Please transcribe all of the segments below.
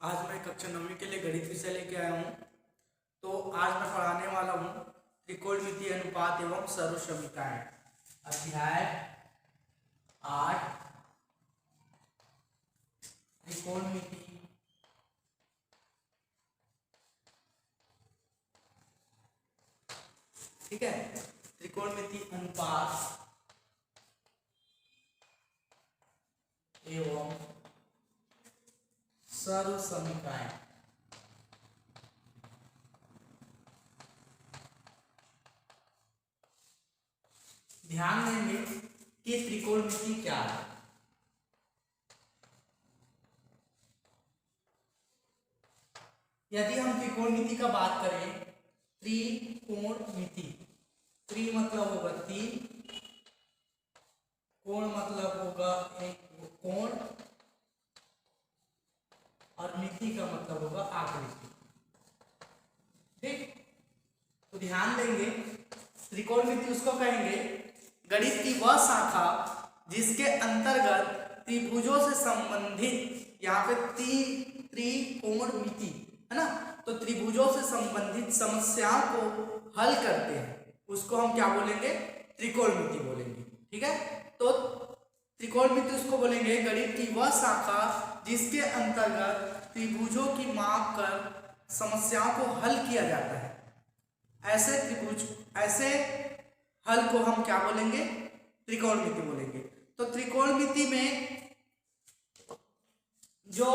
आज मैं कक्षा 9वीं के लिए गणित विषय लेके आया हूँ। तो आज मैं पढ़ाने वाला हूँ त्रिकोणमितीय अनुपात एवं सर्वसमीकरण, अध्याय 8 त्रिकोणमिति। ठीक है, त्रिकोणमिति अनुपात एवं सर्वसमीकरण। ध्यान देंगे कि त्रिकोणमिति क्या है। यदि हम त्रिकोणमिति का बात करें, त्रिकोणमिति, त्रि मतलब होगा तीन, कोण मतलब होगा एक कोण, और मिति का मतलब होगा आकृति। ठीक, तो ध्यान देंगे त्रिकोणमिति उसको कहेंगे गणित की वह शाखा जिसके अंतर्गत त्रिभुजों से संबंधित, यहाँ पे त्रिकोणमिति है ना, तो त्रिभुजों से संबंधित समस्याओं को हल करते हैं, उसको हम क्या बोलेंगे? त्रिकोणमिति बोलेंगे। ठीक है, तो त्रिकोणमिति उसको बोलेंगे गणित की वह शाखा जिसके अंतर्गत त्रिभुजों की माप कर समस्याओं को हल किया जाता है। ऐसे त्रिभुज, ऐसे हल को हम क्या बोलेंगे? त्रिकोणमिति बोलेंगे। तो त्रिकोणमिति में जो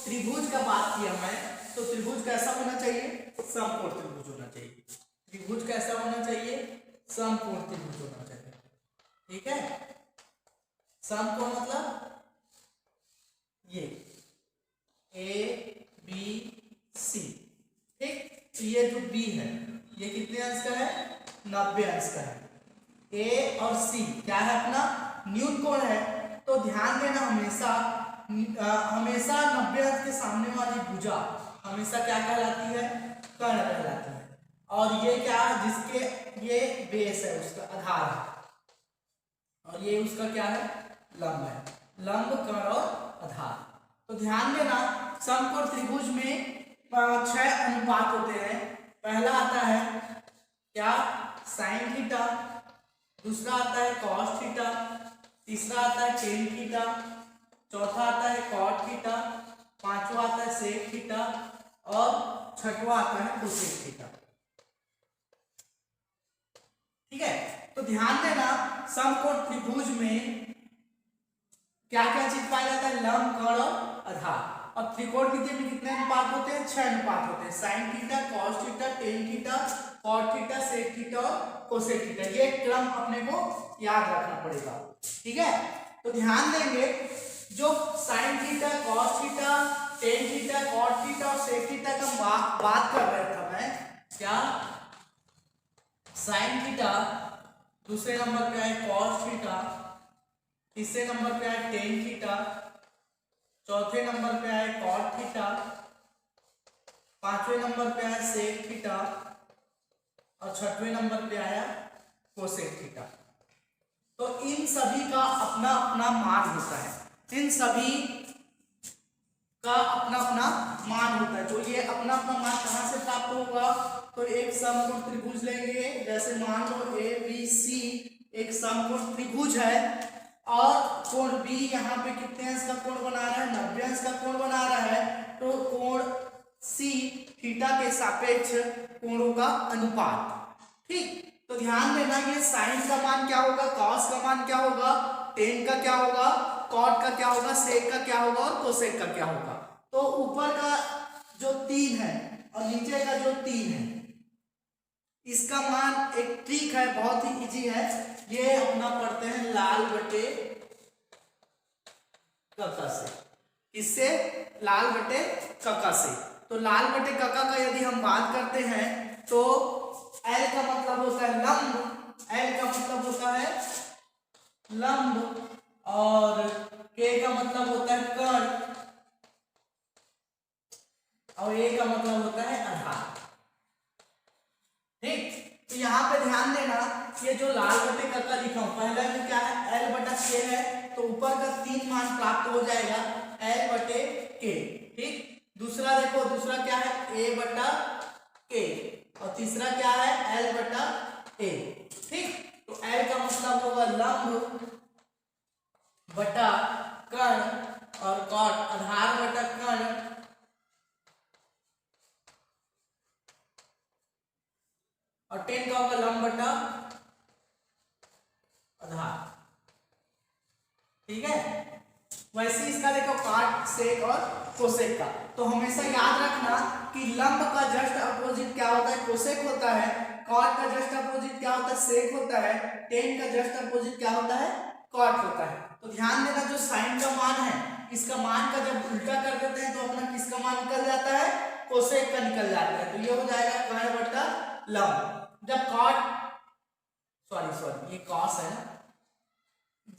त्रिभुज का बात किया मैं, तो त्रिभुज कैसा होना चाहिए? समकोण त्रिभुज होना चाहिए। त्रिभुज कैसा होना चाहिए? समकोण त्रिभुज होना चाहिए। ठीक है, समकोण मतलब ये ए बी सी। ठीक, तो ये जो बी है ये कितने अंश का है? 90 अंश का है। ए और सी क्या है? अपना न्यून कोण है। तो ध्यान देना, हमेशा 90 अंश के सामने वाली भुजा हमेशा क्या कहलाती है? कर्ण कहलाती है। और ये क्या, जिसके ये बेस है, उसका आधार है, और ये उसका क्या है? लंब है। लंब, कर्ण और आधार। तो ध्यान देना, समकोण त्रिभुज में 6 अनुपात होते हैं। पहला आता है क्या? Sine theta. दूसरा आता है कॉस थीटा। तीसरा आता है टेन थीटा। चौथा आता है कॉट थीटा। पांचवा आता है सेक थीटा, और छठवां आता है कोसेक थीटा। ठीक है, तो ध्यान देना, समकोण त्रिभुज में क्या क्या चीज पाया जाता है? लंब, कर्ण और आधार। अब त्रिकोणमिति में कितने अनुपात होते हैं? 6 अनुपात होते हैं। Sine theta, cos theta, tan theta, cot theta, sec theta और कोसेक थीटा। ये क्रम अपने को याद रखना पड़ेगा। ठीक है, तो ध्यान देंगे, जो sine theta, cos theta, tan theta, cot theta और सेक थीटा का बात कर रहा था मैं, क्या? साइन थीटा, दूसरे नंबर पे है कॉस थीटा, तीसरे नंबर पे है टेन थीटा, चौथे नंबर पे है कॉट थीटा, पांचवें नंबर पे है सेक थीटा, और छठवें नंबर पे आया कोसेक थीटा। तो इन सभी का अपना अपना मान होता है। इन सभी का अपना अपना मान होता है। तो ये अपना अपना मान कहां से प्राप्त होगा? तो एक समकोण त्रिभुज लेंगे, जैसे मान लो ए बी सी एक समकोण त्रिभुज है, और कोण बी यहाँ पे कितने अंश का कोण बना रहा है? 90 अंश का कोण बना रहा है। तो कोण सी थीटा के सापेक्ष कोणों का अनुपात। ठीक, तो ध्यान देना, ये साइन का मान क्या होगा? कॉस का मान क्या होगा? टेन का क्या होगा? कॉट का क्या होगा? सेक का क्या होगा? और कोसेक का क्या होगा? तो ऊपर का जो 3 है और नीचे का जो 3 है, इसका मान एक ट्रिक है, बहुत ही इजी है। ये अपना पढ़ते हैं लाल बटे कका से। इससे लाल बटे कका से। तो लाल बटे कका का यदि हम बात करते हैं, तो L का मतलब होता है लंब, L का मतलब होता है लंब, और K का मतलब होता है कर्ण, और A का मतलब होता है आधार। ठीक, तो यहाँ पे ध्यान देना, ये जो लाल बटे कका लिखा हूं, पहले में क्या है? L बटा K है, तो ऊपर का 3 मान प्राप्त हो जाएगा L बटे K। ठीक, दूसरा देखो, दूसरा क्या है a बटा a, और तीसरा क्या है l बटा a। ठीक, तो l का मतलब होगा लंब बटा कर्ण, और कॉट आधार बटा कर्ण, और टेन का होगा लंब बटा आधार। ठीक है, वैसे इसका देखो काट सेक और कोसेक का, तो हमेशा याद रखना कि लंब का जस्ट अपोजिट क्या होता है, कोसेक होता है। कॉट का जस्ट अपोजिट क्या होता है, सेक होता है। टेन का जस्ट अपोजिट क्या होता है, कॉट होता है। तो ध्यान देना, जो साइन का मान है, इसका मान का जब उल्टा कर देते हैं तो अपना किसका मान निकल जाता है, कोसेक का निकल जाता है। तो ये हो जाएगा कर्ण बटा लंब। जब कॉट सॉरी ये कॉस है ना,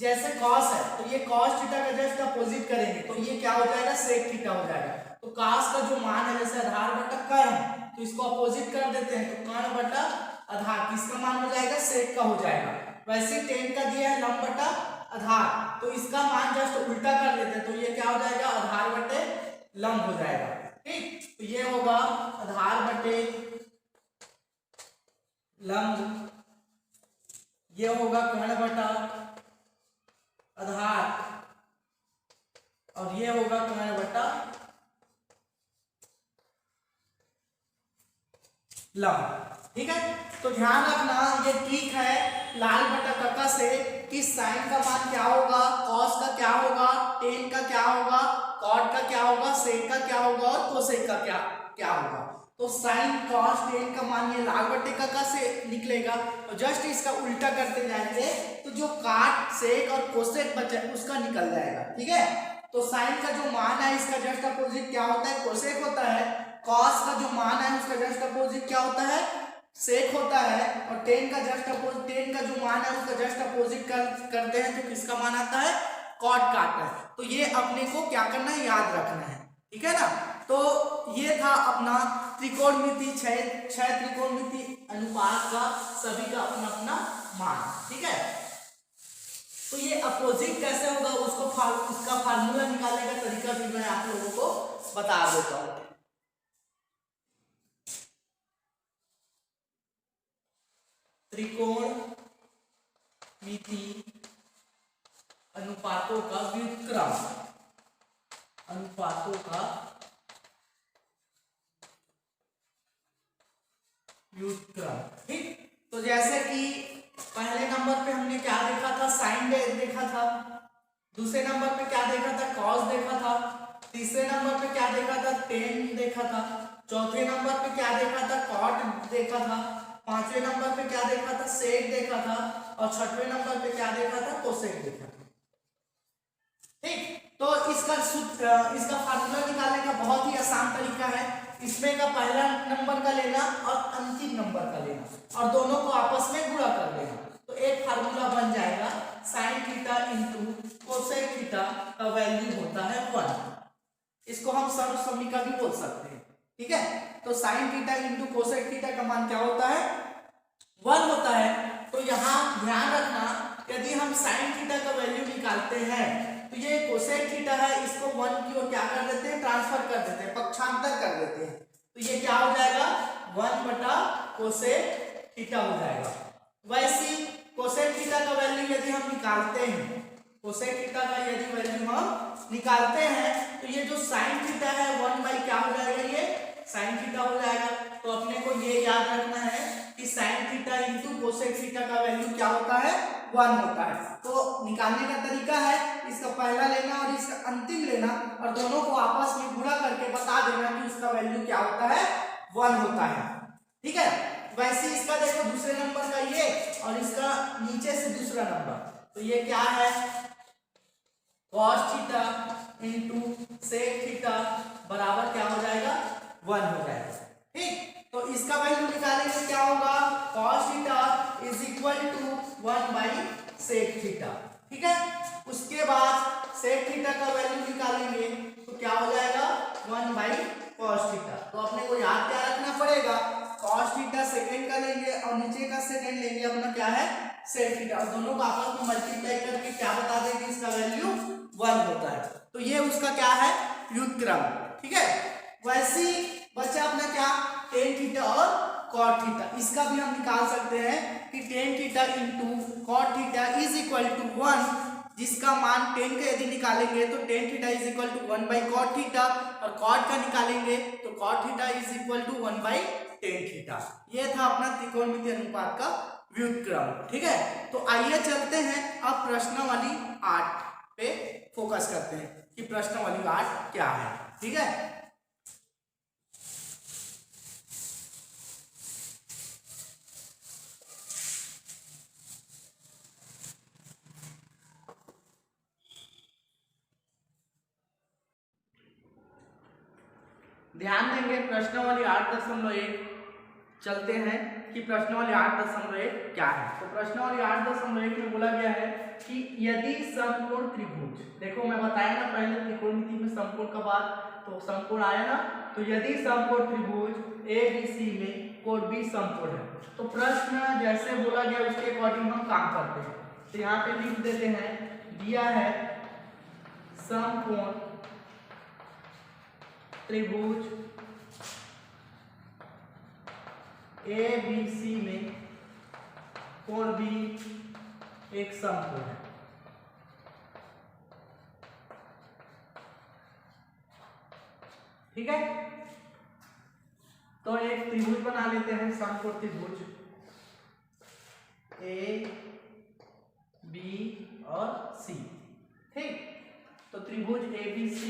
जैसे कॉस है तो ये कॉस थीटा का जस्ट अपोजिट करेंगे तो ये क्या हो जाएगा, सेक थीटा हो जाएगा। तो कॉस का जो मान है, जैसे आधार बटा कर्ण, तो इसको अपोजिट कर देते हैं तो कर्ण बटा आधार किसका मान हो जाएगा, सेक का हो जाएगा। वैसे टेन का दिया है लंब बटा आधार, तो इसका मान जस्ट उल्टा कर देते हैं तो ये क्या हो जाएगा, आधार बटे लंब हो जाएगा। ठीक, तो ये होगा आधार बटे लंब, ये होगा कर्ण बटा आधार, और ये होगा कर्ण बटा लंब। ठीक है, तो ध्यान रखना ये ठीक है लाल बटा कक्का से कि साइन का मान क्या होगा, कॉस का क्या होगा, टेन का क्या होगा, कॉट का क्या होगा, सेक का क्या होगा, और कोसेक का क्या क्या होगा। तो साइन कॉस टेन का मान ये लाल बटे कक्का से निकलेगा, और जस्ट इसका उल्टा करते जाएंगे तो जो काट सेक और कोसेक बचा उसका निकल जाएगा। ठीक है, तो साइन का जो मान है इसका जस्ट अपोजिट क्या होता है, कोसेक होता है। कॉस का जो मान है उसका जस्ट अपोजिट क्या होता है, सेक होता है। और टेन का जस्ट अपोजिट, टेन का जो मान है उसका जस्ट अपोजिट करते हैं तो किसका मान आता है, कॉट का आता है। तो ये अपने को क्या करना है, याद रखना है। ठीक है ना, तो ये था अपना त्रिकोणमिति, छह त्रिकोणमिति अनुपात का सभी का अपना अपना मान। ठीक है, तो ये अपोजिट कैसे होगा उसका फार्मूला निकालने का तरीका भी मैं आप लोगों को बता देता हूं। त्रिकोणमिति अनुपातों का व्युत्क्रम, अनुपातों का व्युत्क्रम। ठीक, तो जैसे कि पहले नंबर पे हमने क्या देखा था, साइन देखा था। दूसरे नंबर पे क्या देखा था, कॉस देखा था। तीसरे नंबर पे क्या देखा था, टेन देखा था। चौथे नंबर पे क्या देखा था, कॉट देखा था। पांचवें नंबर पे क्या देखा था, सेक देखा था। और छठवें नंबर पे क्या देखा था, कोसेक देखा था। ठीक, तो इसका फार्मूला निकालने का बहुत ही आसान तरीका है। इसमें का पहला नंबर का लेना और अंतिम नंबर का लेना, और दोनों को आपस में गुणा कर देना, तो एक फार्मूला बन जाएगा। Sine theta into cosec theta का वैल्यू होता है 1। इसको हम सर्वसमीका भी बोल सकते हैं। ठीक है, तो sine theta into cosec theta का मान क्या होता है, 1 होता है। तो यहाँ ध्यान रखना, यदि हम साइन थीटा का वैल्यू निकालते हैं तो ये कोसेक थीटा है, इसको 1 की ओर क्या कर देते हैं, ट्रांसफर कर देते हैं, पक्षांतर कर देते हैं। तो ये क्या हो जाएगा, 1 बटा कोसेक थीटा हो जाएगा। वैसे कोसेक थीटा का वैल्यू यदि हम निकालते हैं, कोसेक थीटा का यदि वैल्यू हम निकालते हैं तो ये जो साइन थीटा है 1 बाई क्या हो जाएगा, ये साइन थीटा हो जाएगा। तो अपने को ये याद रखना है कि sine theta into cosec theta का वैल्यू क्या होता है, 1 होता है। तो निकालने का तरीका है इसका पहला लेना और इसका अंतिम लेना, और दोनों को आपस में गुणा करके बता देना कि उसका वैल्यू क्या होता है, 1 होता है। ठीक है, वैसे इसका देखो दूसरे नंबर का ये, और इसका नीचे से दूसरा नंबर, तो ये क्या है, cos theta into sec theta बराबर क्या हो जाएगा, 1 हो जाएगा। ठीक, तो इसका वैल्यू निकालेंगे क्या होगा, cos theta is equal to 1 by sec theta. ठीक है, उसके बाद सेक थीटा का वैल्यू निकालेंगे तो क्या हो जाएगा, 1 बाई cos थीटा। तो अपने को याद क्या रखना पड़ेगा, cos थीटा सेकेंड का लेंगे और नीचे का सेकेंड लेंगे अपना क्या है, सेक थीटा, और दोनों को आपस में मल्टीप्लाई करके क्या बता देंगे, इसका वैल्यू 1 होता है। तो ये उसका क्या है, व्युत्क्रम। ठीक है, वैसे ही बचा अपना क्या टेन थीटा और कॉट थीटा। इसका भी हम निकाल सकते हैं कि tan theta into cot theta is equal to 1, जिसका मान टेन का यदि निकालेंगे तो tan theta is equal to 1 by cot theta, और कॉट का निकालेंगे तो cot theta is equal to 1 by tan theta. ये था अपना त्रिकोणमितीय अनुपात का व्युत्क्रम। ठीक है, तो आइए चलते हैं अब प्रश्नावली 8 पे फोकस करते हैं कि प्रश्नावली 8 क्या है। ठीक है, ध्यान देंगे प्रश्नावली 8.1 चलते हैं कि प्रश्नावली 8.1 क्या है। तो प्रश्नावली 8.1 में बोला गया है कि यदि समकोण त्रिभुज, देखो मैं बताया ना पहले त्रिकोणमिति में समकोण का बात, तो समकोण आया ना, तो यदि समकोण त्रिभुज ABC में कोण B समकोण है, तो प्रश्न जैसे बोला गया उसके अकॉर्डिंग हम काम करते हैं। तो यहाँ पे लिख देते हैं, दिया है समकोण त्रिभुज ABC में कोण B एक समकोण है। ठीक है, तो एक त्रिभुज बना लेते हैं, समकोण त्रिभुज A B और C। ठीक, तो त्रिभुज ABC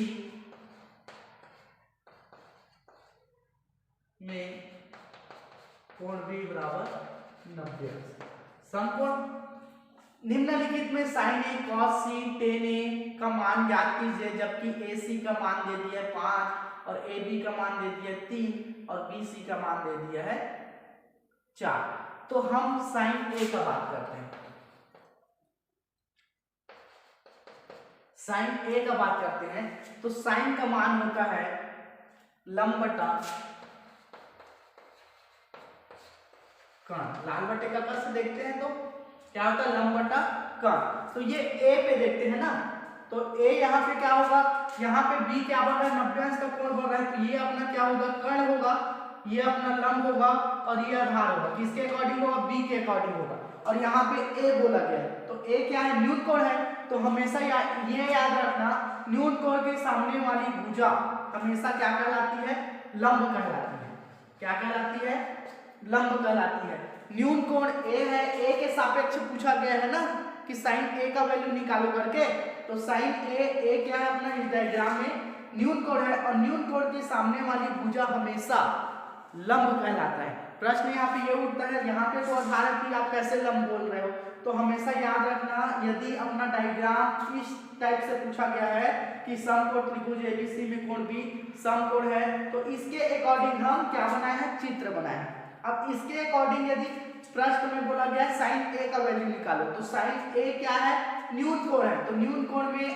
में कोण B बराबर 90। समकोण निम्नलिखित में sin A cos C tan A का मान ज्ञात कीजिए, जबकि AC का मान दे दिया है 5 और AB का मान दे दिया है 3 और BC का मान दे दिया है 4। तो हम sin A का बात करते हैं, sin A का बात करते हैं। तो sin का मान होता है लंब बटा कर्ण। लाल बटे का कर्ष देखते हैं तो क्या होता है, लंब बटा कर्ण। तो ये A पे देखते हैं ना, तो A यहाँ पे क्या होगा, यहाँ पे B क्या बन रहा है, 90 अंश का कोण बन रहा है, तो ये अपना क्या होगा, कर्ण होगा, ये अपना लंब होगा और ये आधार होगा। किसके अकॉर्डिंग होगा, B के अकॉर्डिंग होगा। और यहाँ पे A बोला गया है, तो A क्या है, न्यून कोण है। तो हमेशा ये याद रखना, न्यून कोण के सामने वाली भुजा हमेशा क्या कहलाती है, लंब कहलाती है। क्या कहलाती है, लंब कहलाती है। न्यून कोण A है, A के सापेक्ष पूछा गया है ना कि sin A का वैल्यू निकालो करके, तो sin A क्या है अपना इस डायग्राम में न्यून कोण है, और न्यून कोण के सामने वाली भुजा हमेशा लंब कहलाता है। प्रश्न यहाँ पे ये उठता है, यहाँ पे तो आधार है कि आप कैसे लंब बोल रहे हो, तो हमेशा याद रखना, यदि अपना डायग्राम इस टाइप से पूछा गया है कि समकोण त्रिभुज ABC में कोण B समकोण है, तो इसके अकॉर्डिंग हम क्या बनाए हैं, चित्र बनाए हैं। अब इसके अकॉर्डिंग यदि प्रश्न में बोला गया sin A का वैल्यू निकालो, तो sin A क्या है, न्यून कोण है, तो न्यून कोण में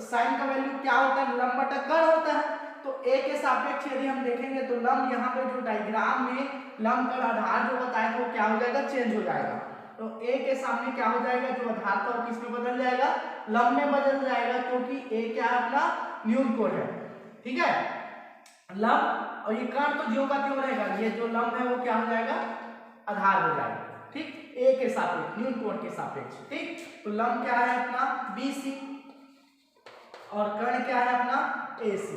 sin का वैल्यू क्या होता है, लंब बटा कर्ण होता है। तो A के सापेक्ष यदि हम देखेंगे तो लंब यहाँ पे जो डायग्राम में लंब का आधार जो बताया था वो क्या हो जाएगा, चेंज हो जाएगा। तो A के सामने क्या हो जाएगा, जो आधार था वो किसमें बदल जाएगा, लंब में बदल जाएगा, क्योंकि A क्या है अपना न्यून कोण है। ठीक है, लंब, और ये कर्ण तो ज्यों का त्यों रहेगा, ये जो लंब है वो क्या हो जाएगा, आधार हो जाएगा। ठीक, A के सापेक्ष, न्यून कोण के सापेक्ष। ठीक, तो लंब क्या है अपना BC और कर्ण क्या है अपना AC।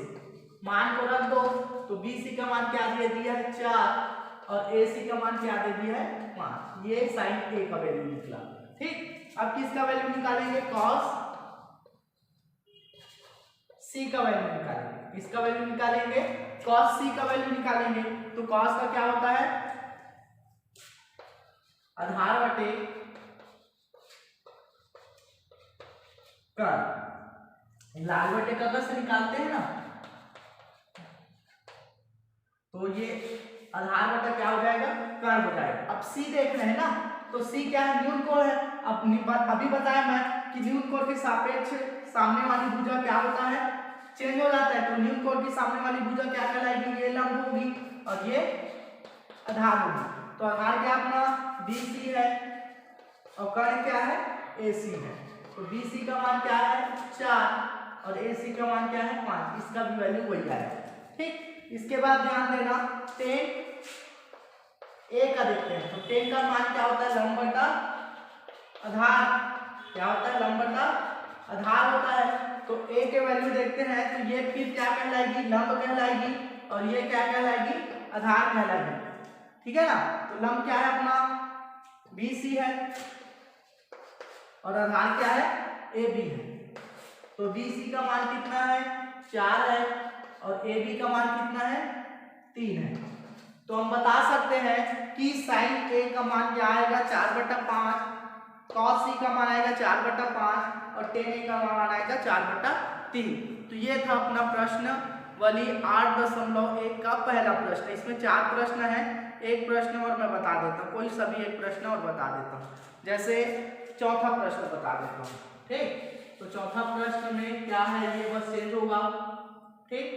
मान को रख दो, तो BC का मान क्या दे दिया है 4 और AC का मान क्या दे दिया है 5। ये sin A का वैल्यू निकला। ठीक, अब किसका वैल्यू निकालेंगे, cos C का वैल्यू निकालेंगे। इसका वैल्यू निकालेंगे, cos C का वैल्यू निकालेंगे। तो cos का क्या होता है, आधार बटे कर्ण। लाल बटे का से निकालते हैं ना, तो ये आधार बटा क्या हो जाएगा, कर्ण हो जाएगा। अब C देख रहे हैं ना, तो C क्या है, न्यून कोण है। अब अभी बताया मैं कि न्यून कोण के सापेक्ष सामने वाली भुजा क्या होता है, चेंज हो जाता है। तो न्यून कोण की सामने वाली भुजा क्या कहलाएगी, ये लंब होगी और ये आधार होगी। तो आधार क्या अपना BC है और कर्ण क्या है, AC है। तो BC का मान क्या है 4 और AC का मान क्या है 5। इसका भी वैल्यू वही आएगा। ठीक, इसके बाद ध्यान देना tan a का देखते हैं। तो tan का मान क्या होता है, लंब बटा आधार। क्या होता है, लंब बटा आधार होता है। तो a के वैल्यू देखते हैं, तो ये फिर क्या कहलाएगी, लंब कहलाएगी, और ये क्या कहलाएगी, आधार कहलाएगी। ठीक है ना। तो लंब क्या है अपना BC है, और आधार क्या है, AB है। तो BC का मान कितना है, 4 है, और AB का मान कितना है, 3 है। तो हम बता सकते हैं कि sin A का मान क्या आएगा, 4/5, cos C का मान आएगा 4/5, और tan A का मान आएगा 4/3। तो ये था अपना प्रश्न वाली 8.1 का पहला प्रश्न। इसमें 4 प्रश्न है, एक प्रश्न और मैं बता देता हूँ, कोई सभी एक प्रश्न और बता देता हूँ। जैसे चौथा प्रश्न बता देता हूँ। ठीक, तो चौथा प्रश्न में क्या है, ये बस चेंज होगा। ठीक,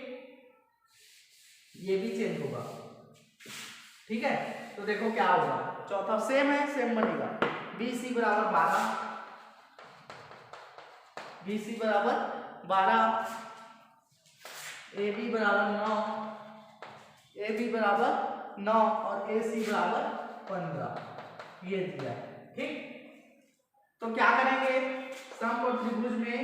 ये भी चेंज होगा। ठीक है, तो देखो क्या होगा, चौथा सेम है, सेम बनेगा। BC बराबर 12, BC बराबर 12, AB बराबर 9, AB बराबर 9, और AC बराबर 15, ये दिया है। ठीक, तो क्या करेंगे, समकोण त्रिभुज में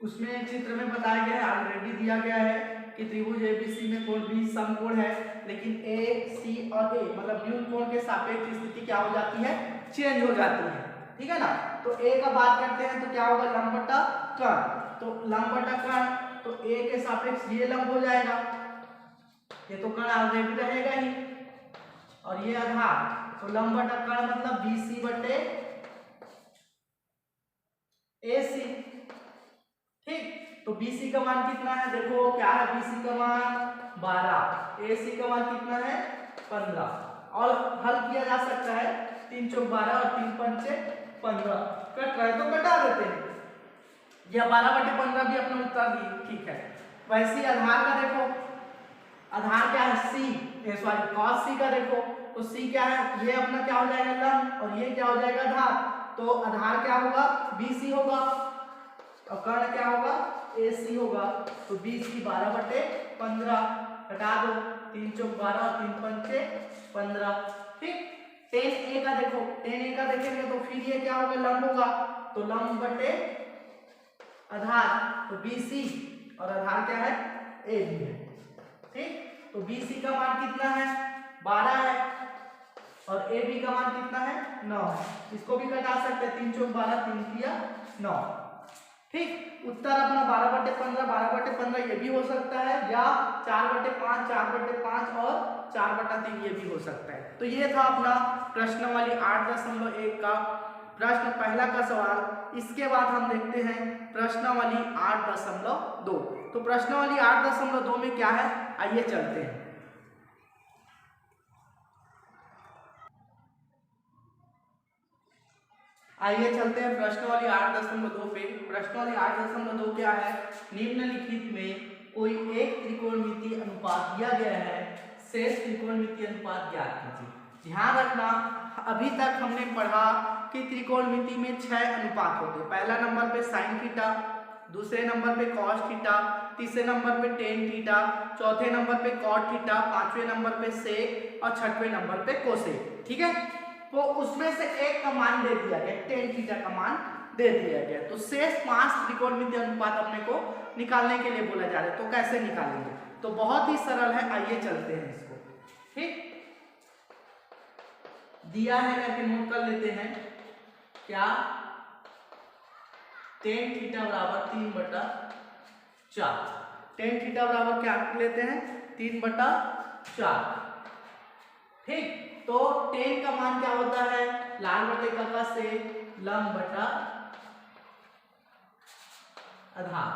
उसमें चित्र में बताया गया है, ऑलरेडी दिया गया है कि त्रिभुज ABC में कोण भी समकोण है, लेकिन AC और A मतलब न्यून कोण के सापेक्ष स्थिति क्या हो जाती है, चेंज हो जाती है। ठीक है ना। तो A का बात करते हैं तो क्या होगा, लंब बटा कर्ण। तो लंब बटा कर्ण, तो A के सापेक्ष ये लंब हो जाएगा, ये तो कर्ण ऑलरेडी रहेगा ही, और ये आधार। तो लंब बटा कर्ण मतलब BC बटे AC। ठीक, तो BC का मान कितना है, देखो क्या है, BC का मान 12, AC का मान कितना है, 15। और हल किया जा सकता है, 3 चौक 12 और 3 पंचे 15, कट रहा है तो कटा देते हैं, या 12/15 भी अपना उत्तर दिए। ठीक है, वैसे आधार का देखो, आधार क्या है, सॉरी cos C का देखो, तो C क्या है, ये अपना क्या हो जाएगा, लंब, और ये क्या हो जाएगा, आधार। तो आधार क्या होगा, BC होगा, और कर्ण क्या होगा, AC होगा। तो BC 12/15 हटा दो, 3 चौक 12 और 3 पंचे 15। ठीक, tan A का देखो, tan A का देखेंगे तो फिर ये क्या होगा, लंब होगा, तो लंब बटे आधार, तो BC, और आधार क्या है, AB है। ठीक, तो BC का मान कितना है, 12 है, और AB का मान कितना है, 9 है। इसको भी घटा सकते हैं, 3 चौक 12, 3 तिया 9। ठीक, उत्तर अपना 12/15, 12/15 ये भी हो सकता है, या 4/5, 4/5 और 4/3 ये भी हो सकता है। तो ये था अपना प्रश्नावली 8.1 का प्रश्न पहला का सवाल। इसके बाद हम देखते हैं प्रश्नावली 8.2। तो प्रश्नावली 8.2 में क्या है, आइए चलते हैं। आइए चलते हैं प्रश्नावली 8.2 पे। प्रश्नावली 8.2 क्या है, निम्नलिखित में कोई एक त्रिकोणमितीय अनुपात दिया गया है, शेष त्रिकोणमितीय अनुपात ज्ञात कीजिए। ध्यान रखना, अभी तक हमने पढ़ा कि त्रिकोणमिति में 6 अनुपात होते हैं। पहला नंबर पे साइन थीटा, दूसरे नंबर पे कॉस थीटा, तीसरे नंबर पे टेन थीटा, चौथे नंबर पे कॉट थीटा, पांचवें नंबर पे सेक, और छठवें नंबर पे कोसेक। ठीक है, तो उसमें से एक का मान दे दिया गया, टेन थीटा का मान दे दिया गया। तो शेष 5 त्रिकोणमितीय अनुपात अपने को निकालने के लिए बोला जा रहा है। तो कैसे निकालेंगे, तो बहुत ही सरल है, आइए चलते हैं इसको। ठीक, दिया है करके नोट कर लेते हैं, क्या, टेन थीटा बराबर 3/4। टेन थीटा बराबर क्या लेते हैं, 3/4। ठीक, तो टेन का मान क्या होता है, लाल बटे काका से लंब बटा आधार।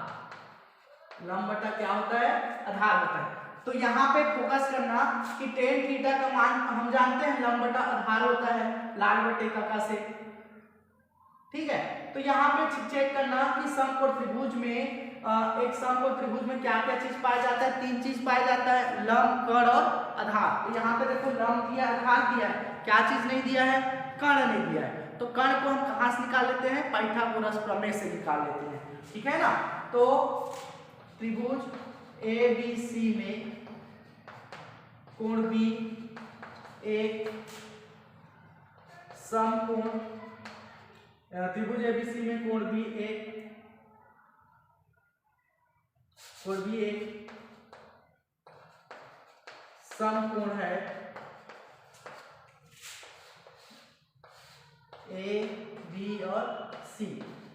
लंब बटा क्या होता है, आधार होता है। तो यहाँ पे फोकस करना कि टेन थीटा का मान हम जानते हैं लंब बटा आधार होता है लाल बटे काका से। ठीक है, तो यहाँ पे चेक करना कि समकोण त्रिभुज में एक समकोण त्रिभुज में क्या क्या चीज पाया जाता है, 3 चीज पाया जाता है, लंब, कर्ण और आधार। तो यहाँ पे देखो लंब दिया, आधार दिया है, क्या चीज नहीं दिया है, कर्ण नहीं दिया है। तो कर्ण को हम कहाँ से निकाल लेते हैं, पाइथागोरस प्रमेय से निकाल लेते हैं। ठीक है ना। तो त्रिभुज ABC में कोण बी एक समकोण, त्रिभुज ABC में कोण बी एक समकोण है A B और C।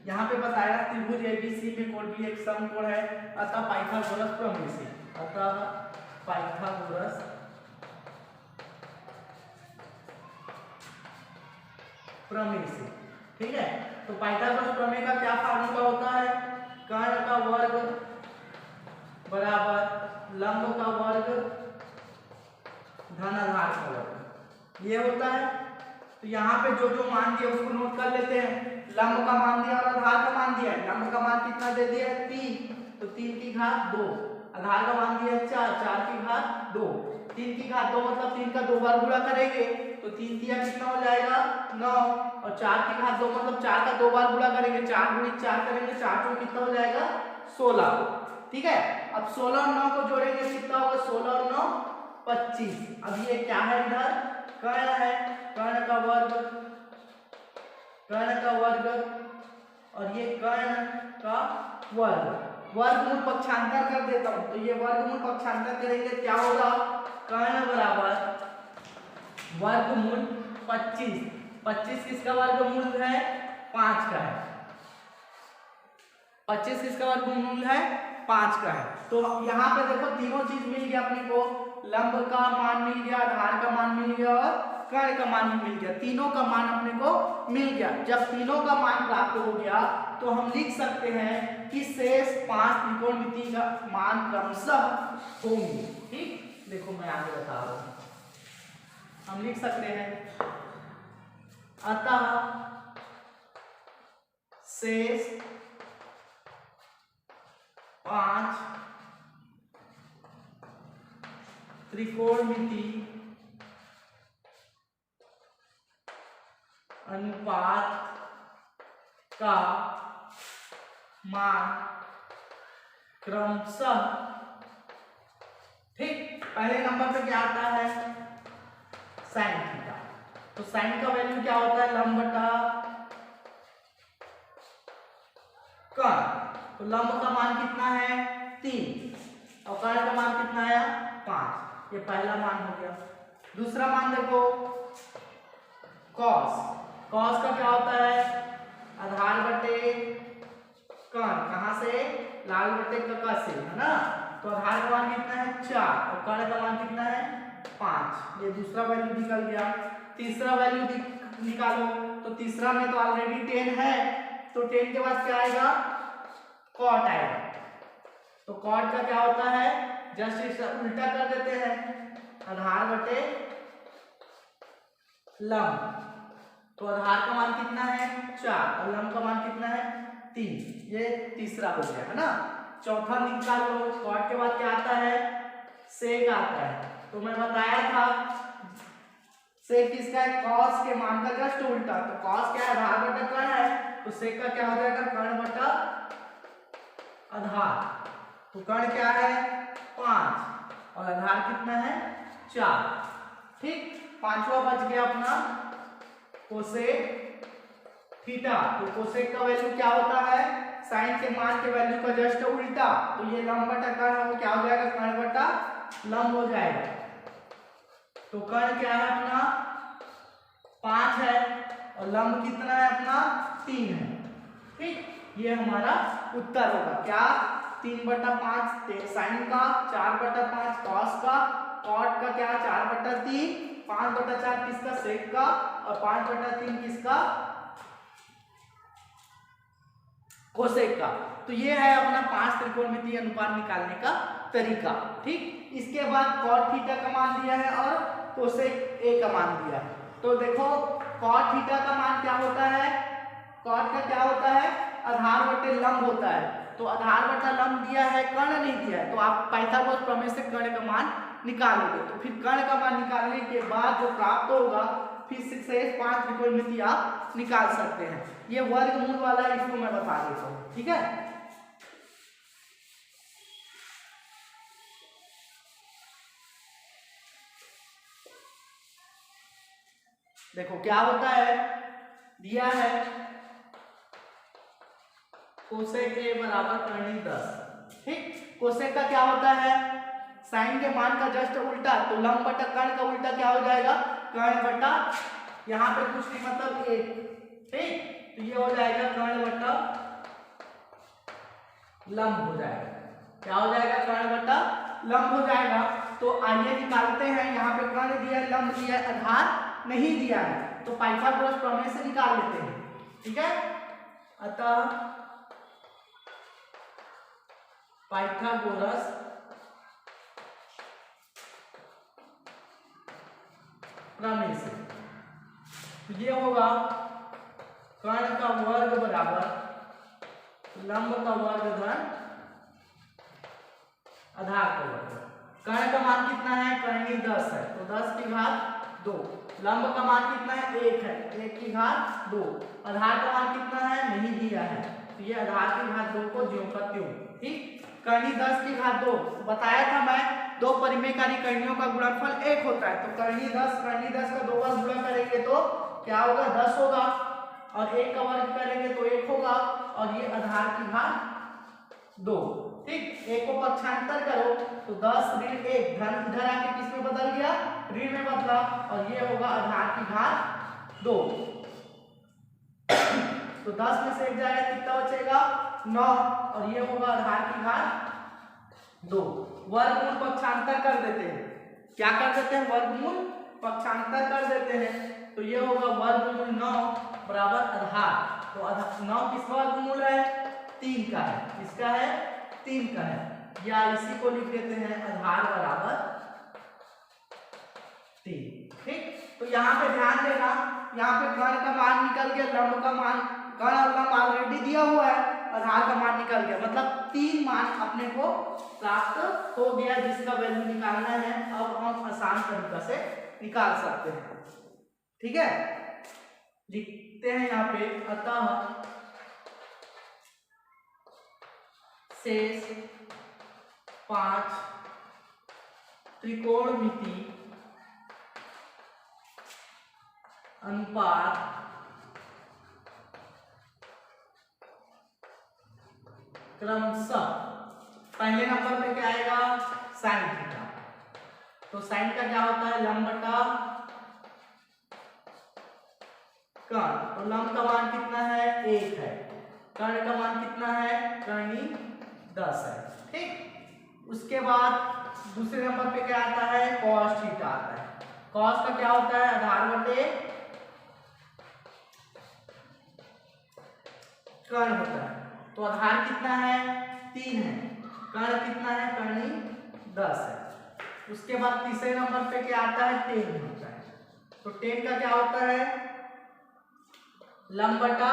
यहाँ पे बताया त्रिभुज ABC में कोण भी एक समकोण है, अतः पाइथागोरस प्रमेय से, अतः पाइथागोरस प्रमेय से, ठीक है। तो पाइथागोरस प्रमेय का क्या फार्मूला होता है, कर्ण का वर्ग बराबर लंब का वर्ग धन आधार का वर्ग, ये होता है। तो यहाँ पे जो जो मान दिया उसको नोट कर लेते हैं। लंब का मान दिया और आधार का मान दिया है। लंब का मान कितना दे दिया है 3, तो 3 की घात 2, आधार का मान दिया है 4, 4 की घात 2, 3 की घात 2 मतलब 3 का 2 बार गुणा करेंगे तो 3 तिया कितना हो जाएगा 9, और 4 की घात 2 मतलब 4 का 2 बार गुणा करेंगे, 4 गुणित 4 करेंगे, 4 2 कितना हो जाएगा 16, ठीक है। अब 16 और 9 को जोड़ेंगे कितना होगा, 16 और 9 25। अब ये क्या है, इधर कर्ण है, कर्ण का वर्ग और ये कर्ण का वर्ग, वर्गमूल पक्षांतर कर देता हूं। तो ये वर्गमूल पक्षांतर करेंगे क्या होगा, कर्ण बराबर वर्गमूल 25, 25 किसका वर्गमूल है 5 का है, 25 किसका वर्गमूल है 5 का है। तो यहाँ पे देखो तीनों चीज मिल गया अपने को, लंब का मान मिल गया, आधार का मान मिल गया और कर्ण का मान भी मिल गया, तीनों का मान अपने को मिल गया। जब तीनों का मान प्राप्त हो गया तो हम लिख सकते हैं कि शेष 5 त्रिकोणमिति का मान क्रमशः होंगे, ठीक। देखो मैं आगे बता रहा हूं, हम लिख सकते हैं अतः शेष 5 त्रिकोणमिति अनुपात का मान क्रमशः, ठीक। पहले नंबर पे क्या आता है साइन थीटा, तो साइन का वैल्यू क्या होता है लंब बटा कर्ण, तो लंब का मान कितना है 3 और कर्ण का मान कितना है 5, ये पहला मान हो गया। दूसरा मान देखो कॉस, कॉस का क्या होता है आधार बटे कर्ण, कहां से लाल बटे कका से, है ना। तो आधार का मान कितना है 4 और कर्ण का मान कितना है 5, ये दूसरा वैल्यू निकल गया। तीसरा वैल्यू निकालो, तो तीसरा में तो ऑलरेडी 10 है, तो 10 के बाद क्या आएगा कॉट आएगा। तो कॉट का क्या होता है जस्ट इसे उल्टा कर देते हैं, आधार बटे लंब, तो आधार का मान कितना है 4 और लंब का मान कितना है 3, ये तीसरा हो गया, है ना। चौथा निकाल लो, कॉट के बाद क्या आता है सेक आता है। तो मैं बताया था सेक किसका है कॉस के मान का जस्ट उल्टा, तो कॉस क्या है आधार बटा कर्ण है, तो सेक का क्या हो जाएगा कर्ण बटा आधार। तो कर्ण क्या है 5 और आधार कितना है 4, ठीक। पांचवा बच गया अपना कोसेक थीटा, तो कोसेक का वैल्यू क्या होता है साइन के मान के वैल्यू का जस्ट उल्टा, तो ये लंब बटा कर्ण वो क्या हो जाएगा कर्ण बटा लंब हो जाएगा। तो कर्ण क्या है अपना 5 है और लंब कितना है अपना 3 है, ठीक। ये हमारा उत्तर होगा क्या 3/5 साइन का, 4/5 कॉस का, कॉट का क्या 4/3, 5/4 किसका सेक का और 5/3 किसका कोसेक का। तो ये है अपना 5 त्रिकोणमितीय अनुपात निकालने का तरीका, ठीक। इसके बाद कॉट थीटा का मान दिया है और कोसेक ए का मान दिया है। तो देखो कॉट थीटा का मान क्या होता है, कॉट का क्या होता है आधार बटे लंब होता है, तो आधार बटा लंब दिया है कर्ण नहीं दिया है, तो आप पाइथागोरस प्रमेय से कर्ण का मान निकालोगे। तो फिर कर्ण का मान निकालने के बाद जो प्राप्त होगा फिर शेष 5 त्रिकोणमिति आप निकाल सकते हैं। ये वर्गमूल वाला इसको मैं बता देता हूँ, ठीक है। देखो क्या होता है, दिया है कोसेक ए बराबर कर्णी 10। ठीक, कोसेक का क्या होता है, साइन के मान का जस्ट उल्टा, तो लंब बटा कर्ण का उल्टा क्या हो जाएगा, कर्ण बटा, यहाँ पे कुछ नहीं मतलब एक। ठीक, तो ये हो जाएगा कर्ण बटा लंब हो जाएगा, क्या हो जाएगा, कर्ण बटा लंब हो जाएगा। तो आइए निकालते हैं, यहाँ पे कर्ण दिया है, लंब दिया है, आधार नहीं दिया है, तो पाइथागोरस प्रमेय से निकाल लेते हैं। ठीक है, अतः पाइथागोरस प्रमेय से तो ये होगा कर्ण का वर्ग बराबर लंब का वर्ग धन आधार का वर्ग। कर्ण का मान कितना है, कर्णी 10 है, तो 10 की घात 2। लंब का मान कितना है, 1 है, 1 की घात 2। आधार का मान कितना है, नहीं दिया है, तो ये आधार की घात 2 को ज्यों का त्यों। ठीक, कर्णी 10 की घात 2, बताया था मैं, दो परिमेयकारी कर्णियों का गुणनफल 1 होता है, तो कर्णी 10 का 2 बार गुणा करेंगे तो क्या होगा, 10 होगा, और 1 का वर्ग करेंगे तो 1 होगा, और ये आधार की घात 2। ठीक, 1 को पक्षांतर करो तो 10 ऋण 1, धन इधर आके किस में बदल गया, ऋण में बदला, और ये होगा आधार की घात 2। तो 10 में से 1 जाएगा, कितना बचेगा, 9, और ये होगा आधार की घात 2। वर्गमूल पक्षांतर कर देते हैं, क्या कर देते हैं, वर्गमूल पक्षांतर कर देते हैं, तो ये होगा वर्गमूल 9 बराबर आधार। तो 9 किसका वर्गमूल है, 3 का है, किसका है, 3 का है, या इसी को लिख देते हैं आधार बराबर 3। ठीक, तो यहाँ पे ध्यान देना, यहाँ पे कर्ण का मान निकल गया, लंब का मान, कर्ण और लंब ऑलरेडी दिया हुआ है, आधार का मान निकल गया, मतलब 3 मान अपने को प्राप्त हो गया, जिसका वैल्यू निकालना है अब हम आसान तरीका से निकाल सकते हैं। ठीक है, लिखते हैं यहाँ पे, अतः शेष 5 त्रिकोणमिति अनुपात क्रमशः, पहले नंबर पे क्या आएगा, साइन थीटा, तो साइन का क्या होता है, लंब बटा कर्ण, तो लंब का मान कितना है, 1 है, कर्ण का मान कितना है, कर्णी 10 है। ठीक, उसके बाद दूसरे नंबर पे क्या आता है, कॉस थीटा आता है। कॉस का क्या होता है, आधार बटे कर्ण होता है, तो आधार कितना है, 3 है, कर्ण कितना है, कर्णी 10 है। उसके बाद तीसरे नंबर पे क्या आता है, टेन होता है, तो टेन का क्या होता है, लंब बटा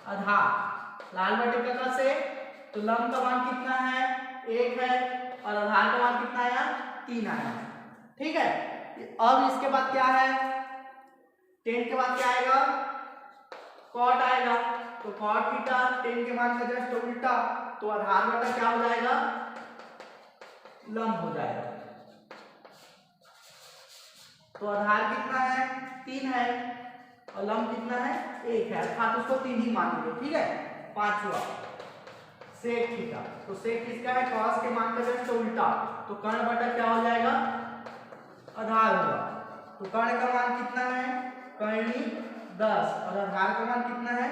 आधार, लाल बटे का से, तो लंब का मान कितना है, 1 है, और आधार का मान कितना आया, 3 आया। ठीक है, अब इसके बाद क्या है, टेन के बाद क्या आएगा, कॉट आएगा, तो कॉट थीटा 10 के मान का जस्ट उल्टा, तो आधार बटा क्या हो जाएगा, लंब हो जाएगा, तो आधार कितना है, 3 है, और लंब कितना है, 1 है, अर्थात उसको 3 ही मान लो। ठीक है, पांचवा सेक थीटा, तो सेक किसका है, कॉस के मान का जस्ट उल्टा, तो कर्ण बटा क्या हो जाएगा, आधार होगा, तो कर्ण का मान कितना है, कर्णी 10, और आधार का मान कितना है,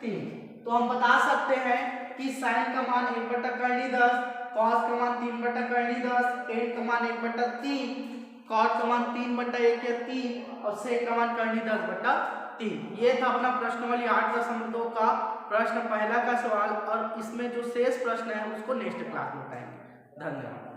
3। तो हम बता सकते हैं कि साइन का मान 1 बटा कर्णी 10, कॉस का मान 3 बटा कर्णी 10, टेन का मान 1 बटा 3, कॉट का मान 3 बटा 1 या 3, और सेक का मान कर्णी 10 बटा 3। ये था अपना प्रश्नावली 8.2 का प्रश्न पहला का सवाल, और इसमें जो शेष प्रश्न है उसको नेक्स्ट क्लास में बताएंगे। धन्यवाद।